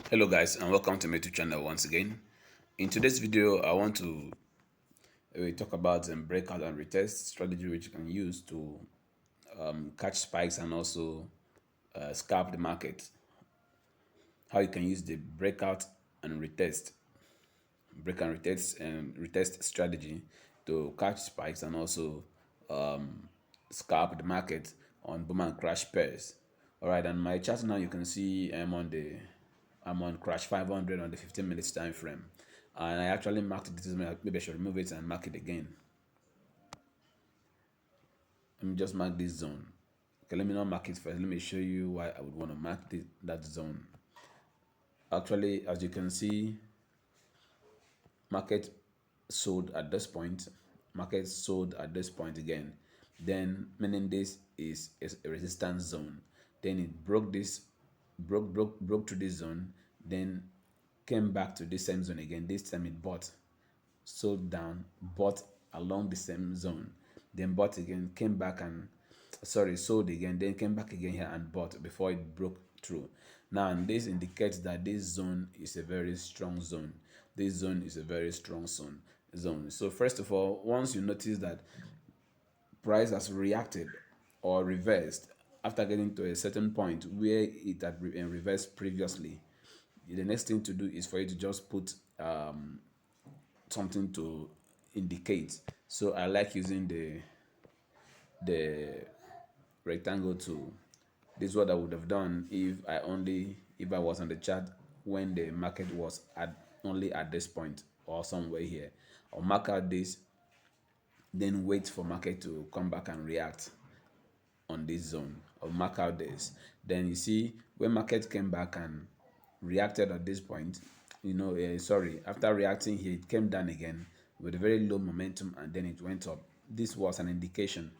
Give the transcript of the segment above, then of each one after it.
Hello guys, and welcome to my YouTube channel once again. In today's video I want to talk about breakout and retest strategy which you can use to catch spikes and also scalp the market. How you can use the and retest retest strategy to catch spikes and also scalp the market on boom and crash pairs. All right, and my chart now you can see I'm on crash 500 on the 15 minutes time frame, and I actually marked this. Maybe I should remove it and mark it again. Let me just mark this zone. Okay, let me not mark it first. Let me show you why I would want to mark that zone. Actually, as you can see, market sold at this point. Market sold at this point again. Then meaning this is a resistance zone. Then it broke this, broke to this zone. Then came back to this same zone again. This time it bought, sold down, bought along the same zone, then bought again, came back and sold again, then came back again here and bought before it broke through. Now, and this indicates that this zone is a very strong zone. This zone is a very strong zone. So first of all, once you notice that price has reacted or reversed after getting to a certain point where it had reversed previously, the next thing to do is for you to just put something to indicate. So I like using the rectangle tool. This is what I would have done if I was on the chart when the market was at only at this point or somewhere here. I'll mark out this, then wait for market to come back and react on this zone. I'll mark out this. Then you see when market came back and reacted at this point, after reacting here, it came down again with a very low momentum and then it went up. This was an indication.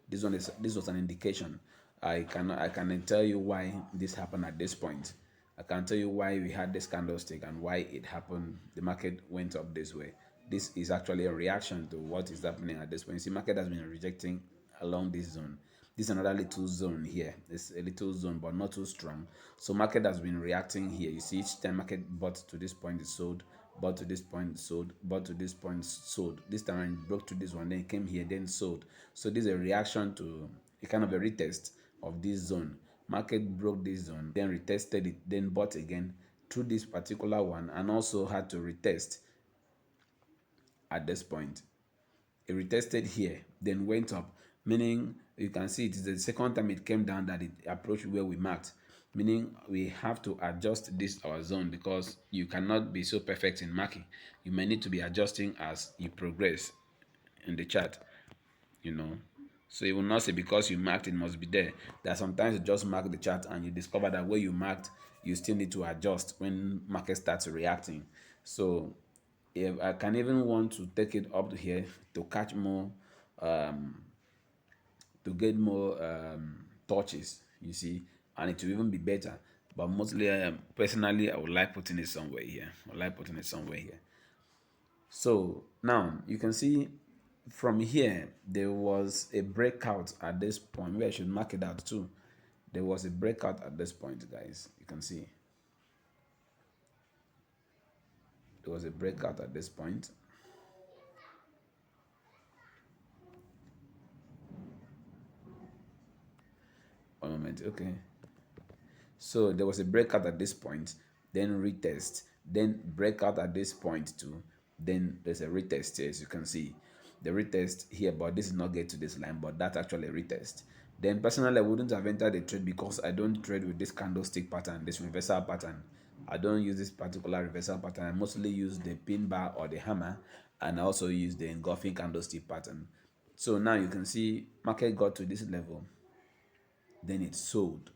This was an indication. I can tell you why this happened at this point. I can tell you why we had this candlestick and why it happened. The market went up this way. This is actually a reaction to what is happening at this point. You see, market has been rejecting along this zone. This is another little zone here. It's a little zone, but not too strong. So market has been reacting here. You see, each time market bought to this point, it sold, bought to this point, sold, bought to this point, sold. This time it broke to this one, then it came here, then sold. So this is a reaction to a kind of a retest of this zone. Market broke this zone, then retested it, then bought again through this particular one, and also had to retest at this point. It retested here, then went up, meaning you can see it is the second time it came down that it approached where we marked, meaning we have to adjust this our zone because you cannot be so perfect in marking. You may need to be adjusting as you progress in the chart, you know. So you will not say because you marked it must be there. There are sometimes you just mark the chart and you discover that where you marked, you still need to adjust when market starts reacting. So if I can even want to take it up to here to catch more, to get more touches, you see, and it will even be better. But mostly, personally, I would like putting it somewhere here. I would like putting it somewhere here. So now you can see from here there was a breakout at this point. Maybe I should mark it out too. There was a breakout at this point, guys. You can see there was a breakout at this point. One moment, okay. So there was a breakout at this point, then retest, then breakout at this point too. Then there's a retest here, as you can see. The retest here, but this is not get to this line, but that's actually a retest. Then personally, I wouldn't have entered the trade because I don't trade with this candlestick pattern, this reversal pattern. I don't use this particular reversal pattern. I mostly use the pin bar or the hammer, and I also use the engulfing candlestick pattern. So now you can see market got to this level, then it sold.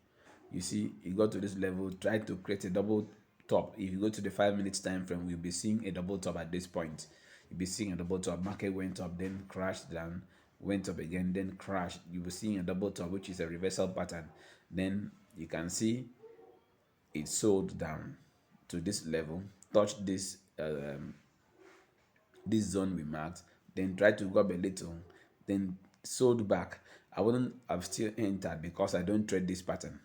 You see, it got to this level, tried to create a double top. If you go to the 5 minutes time frame, we'll be seeing a double top at this point. You'll be seeing a double top. Market went up, then crashed down, went up again, then crashed. You'll be seeing a double top, which is a reversal pattern. Then you can see it sold down to this level, touched this zone we marked, then tried to go up a little, then sold back. I wouldn't have still entered because I don't trade this pattern.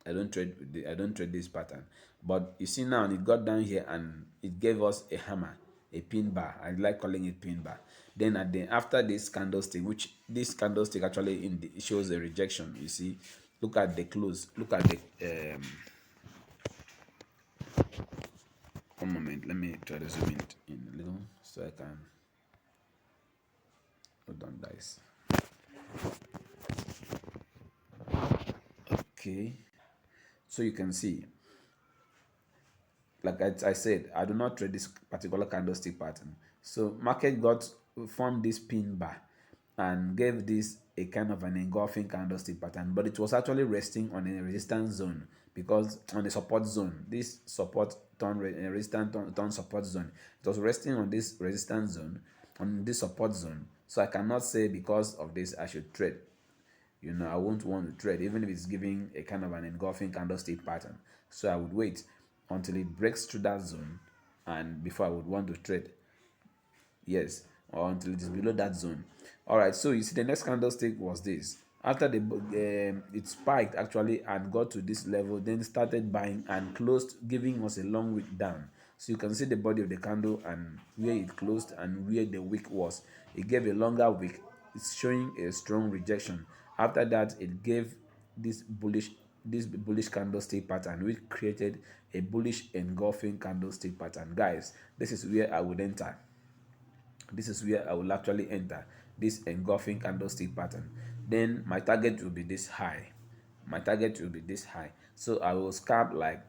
I don't trade this pattern. But you see now it got down here and it gave us a hammer, a pin bar. I like calling it pin bar. Then at the after this candlestick, which this candlestick actually it shows a rejection. You see, look at the close. Look at the 1 moment. Let me try to zoom in a little so I can hold on, guys. Okay, so you can see, like I said, I do not trade this particular candlestick pattern. So market got formed this pin bar and gave this a kind of an engulfing candlestick pattern, but it was actually resting on a resistance zone, because on a support zone, this support turn resistance turn support zone. It was resting on this resistance zone, on this support zone. So I cannot say because of this I should trade. I won't want to trade even if it's giving a kind of an engulfing candlestick pattern. So I would wait until it breaks through that zone and before I would want to trade. Yes, or until it is below that zone. All right, so you see the next candlestick was this. After it spiked actually and got to this level, then started buying and closed, giving us a long wick down. So you can see the body of the candle and where it closed and where the wick was. It gave a longer wick. It's showing a strong rejection. After that, it gave this bullish candlestick pattern, which created a bullish engulfing candlestick pattern. Guys, this is where I would enter. This is where I will actually enter this engulfing candlestick pattern. Then my target will be this high. My target will be this high. So I will scalp like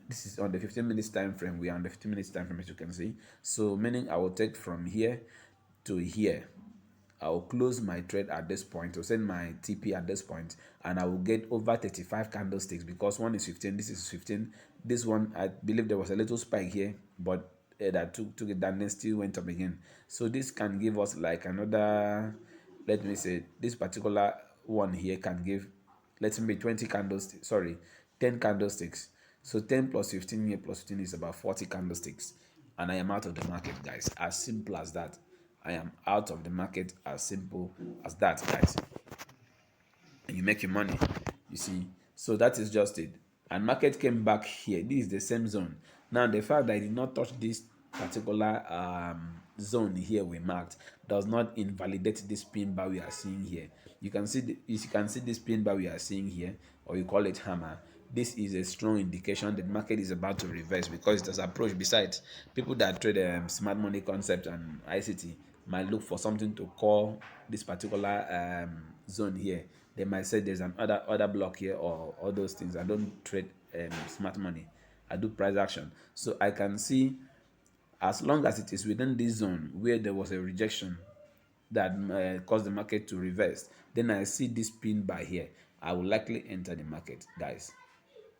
this is on the 15 minutes time frame. We are on the 15 minutes time frame, as you can see. So meaning I will take from here to here. I will close my trade at this point, or send my TP at this point, and I will get over 35 candlesticks, because one is 15, this is 15. This one, I believe there was a little spike here, but that took it down, then still went up again. So this can give us like another, let me say, this particular one here can give, let me 20 candlesticks, sorry, 10 candlesticks. So 10 plus 15 here plus 15 is about 40 candlesticks. And I am out of the market, guys. As simple as that. I am out of the market, as simple as that, guys. And you make your money, you see. So that is just it. And market came back here. This is the same zone. Now the fact that I did not touch this particular zone here we marked does not invalidate this pin bar we are seeing here. You can see this pin bar we are seeing here, or you call it hammer. This is a strong indication that the market is about to reverse, because it has approached. Besides, people that trade smart money concept and ICT might look for something to call this particular zone here. They might say there's an other block here, or all those things. I don't trade smart money. I do price action. So I can see, as long as it is within this zone where there was a rejection that caused the market to reverse, then I see this pin bar here, I will likely enter the market, guys.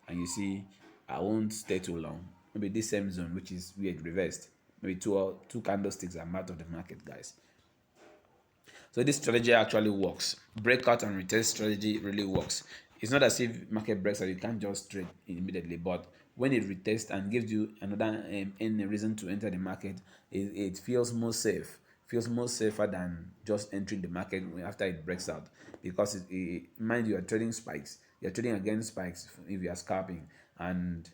And you see, I won't stay too long. Maybe this same zone, which is where it reversed, maybe two candlesticks, I'm out of the market, guys. So this strategy actually works. Breakout and retest strategy really works. It's not as if market breaks and you can't just trade immediately, but when it retests and gives you another any reason to enter the market, it feels more safe. Feels more safer than just entering the market after it breaks out, because mind you are trading spikes. You're trading against spikes if you are scalping, and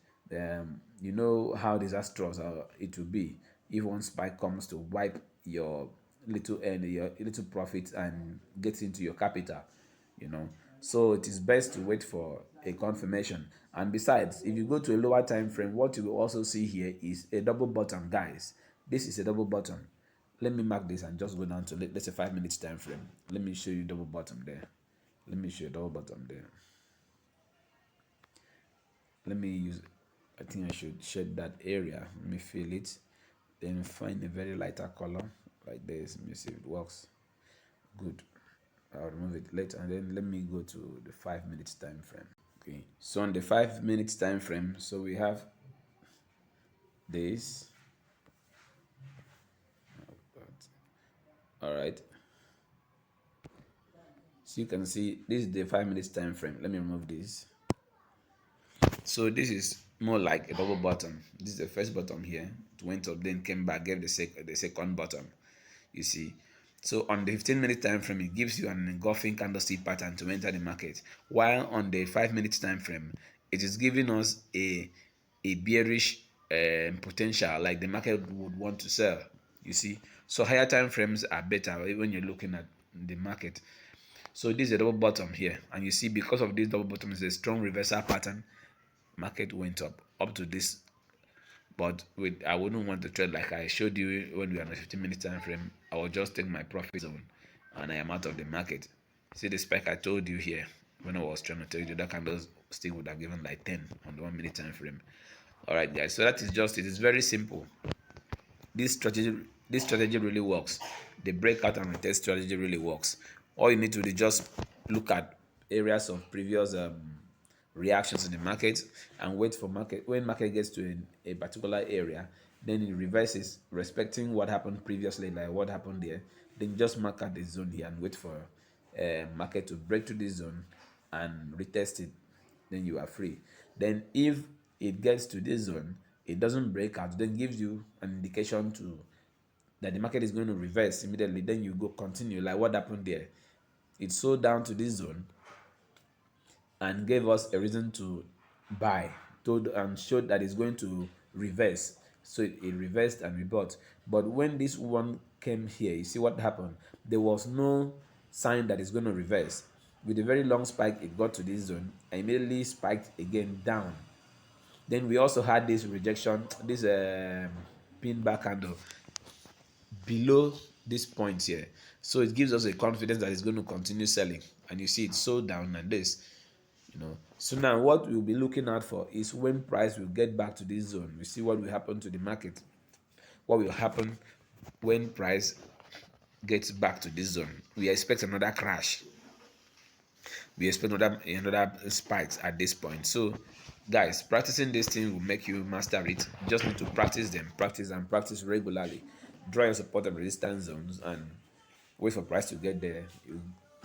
you know how disastrous it will be if one spike comes to wipe your little profit and get into your capital. So it is best to wait for a confirmation. And besides, if you go to a lower time frame, what you will also see here is a double bottom, guys. This is a double bottom. Let me mark this and just go down to, let's say, 5 minutes time frame. Let me show you double bottom there. Let me show you double bottom there. Let me use, I think I should shed that area. Let me fill it, then find a very lighter color like this. Let me see if it works. Good. I'll remove it later, and then let me go to the 5 minutes time frame. Okay, so on the 5 minutes time frame, so we have this. All right, so you can see this is the 5 minutes time frame. Let me remove this. So this is more like a double bottom. This is the first bottom here. It went up, then came back, gave the second bottom. You see, So on the 15-minute time frame, it gives you an engulfing candlestick pattern to enter the market, while on the 5-minute time frame, it is giving us a bearish potential, like the market would want to sell. You see, so higher time frames are better when you're looking at the market. So this is a double bottom here, and you see because of this double bottom is a strong reversal pattern. Market went up to this, but with I wouldn't want to trade like I showed you when we were on a 15-minute time frame. I will just take my profit zone and I am out of the market. See the spike I told you here when I was trying to tell you that candlestick would have given like 10 on the 1-minute time frame. All right, guys. So that is just it. It's very simple. This strategy this strategy really works. The breakout and retest strategy really works. All you need to do is just look at areas of previous reactions in the market and wait for market. When market gets to a particular area, then it reverses respecting what happened previously, like what happened there. Then just mark out the zone here and wait for market to break through this zone and retest it. Then you are free. Then if it gets to this zone, it doesn't break out, then gives you an indication to that the market is going to reverse immediately. Then you go continue, like what happened there. It sold down to this zone and gave us a reason to buy, told and showed that it's going to reverse. So it reversed and we bought. But when this one came here, you see what happened? There was no sign that it's going to reverse. With a very long spike, it got to this zone and immediately spiked again down. Then we also had this rejection, this pin back candle below this point here. So it gives us a confidence that it's going to continue selling. And you see it sold down and this. So now what we'll be looking out for is when price will get back to this zone. We see what will happen to the market. What will happen when price gets back to this zone? We expect another crash. We expect another spikes at this point. So guys, practicing this thing will make you master it. You just need to practice them, practice regularly. Draw your support and resistance zones and wait for price to get there. You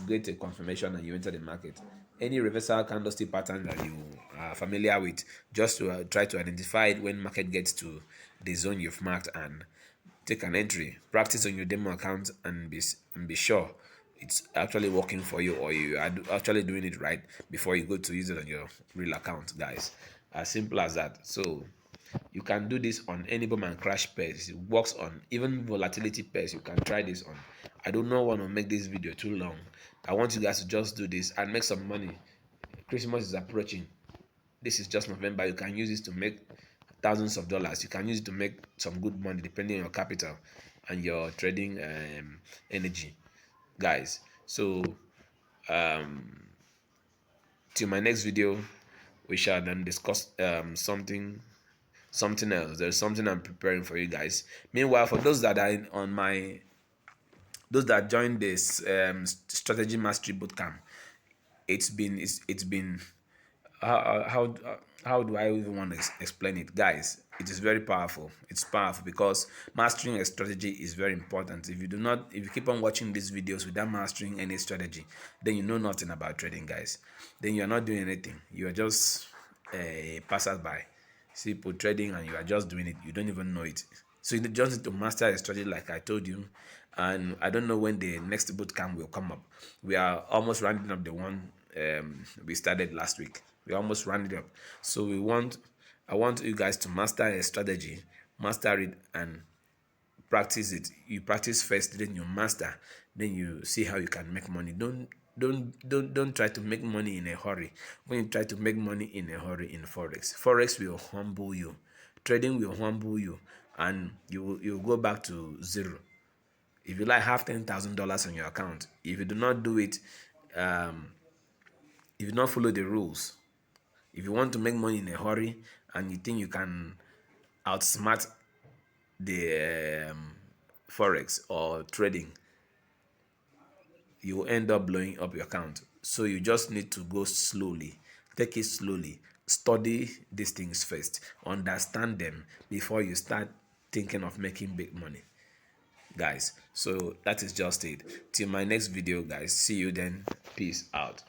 get a confirmation and you enter the market. Any reversal candlestick pattern that you are familiar with, just to try to identify it when market gets to the zone you've marked and take an entry. Practice on your demo account and be sure it's actually working for you, or you are actually doing it right before you go to use it on your real account, guys. As simple as that. So you can do this on any boom and crash pairs. It works on even volatility pairs. You can try this on. I do not want to make this video too long. I want you guys to just do this and make some money. Christmas is approaching. This is just November. You can use this to make thousands of dollars. You can use it to make some good money depending on your capital and your trading energy, guys. So till my next video, we shall then discuss something else. There's something I'm preparing for you guys. Meanwhile, for those that are those that joined this strategy mastery bootcamp, it's been how how do I even want to explain it, guys? It is very powerful. It's powerful because mastering a strategy is very important. If you keep on watching these videos without mastering any strategy, then you know nothing about trading, guys. Then you're not doing anything. You are just a passerby. See people trading and you are just doing it. You don't even know it. So you just need to master a strategy, like I told you. And I don't know when the next boot camp will come up. We are almost rounding up the one we started last week. We almost rounded up. So I want you guys to master a strategy, master it and practice it. You practice first, then you master, then you see how you can make money. Don't try to make money in a hurry. When you try to make money in a hurry in forex will humble you. Trading will humble you, and you go back to zero. If you like have $10,000 on your account, if you do not do it, if you do not follow the rules, if you want to make money in a hurry and you think you can outsmart the forex or trading, you will end up blowing up your account. So you just need to go slowly, take it slowly, study these things first, understand them before you start thinking of making big money, guys. So that is just it. Till my next video, guys. See you then. Peace out.